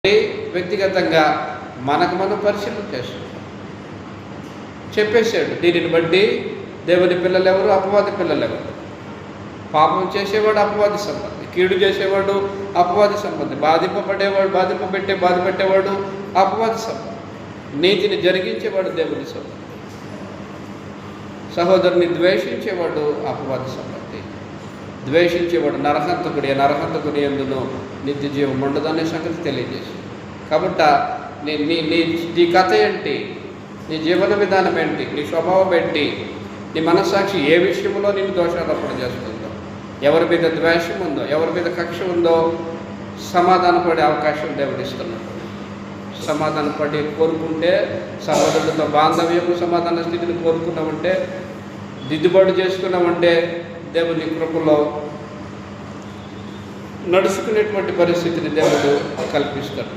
వ్యక్తిగతంగా మనకు మనం పరిశీలన చేస్తాం. చెప్పేశాడు, దీనిని బట్టి దేవుని పిల్లలు ఎవరు, అపవాది పిల్లలు ఎవరు? పాపం చేసేవాడు అపవాది సంబంధి, కీడు చేసేవాడు అపవాది సంబంధి, బాధపెట్టేవాడు అపవాది సంబంధి, నీతిని జరిగించేవాడు దేవుని సంబంధి, సహోదరుని ద్వేషించేవాడు అపవాది సంబంధి, ద్వేషించేవాడు నరహంతకుడి ఎందును నిత్య జీవం ఉండదనే సంగతి తెలియజేసి. కాబట్టి నీ కథ ఏంటి, నీ జీవన విధానం ఏంటి, నీ స్వభావం ఏంటి, నీ మనస్సాక్షి ఏ విషయంలో నిన్ను దోషారోపణ చేస్తుందో, ఎవరి మీద ద్వేషం ఉందో, ఎవరి మీద కక్ష ఉందో సమాధానపడే అవకాశం దేవుడిస్తున్నాడు. సమాధానపడి కోరుకుంటే, సహోదరులతో బాంధవ్యము సమాధాన స్థితిని కోరుకున్నామంటే, దిద్దుబాటు చేసుకున్నామంటే దేవుని కృపలో నడుచుకునేటువంటి పరిస్థితిని దేవుడు కల్పిస్తాడు.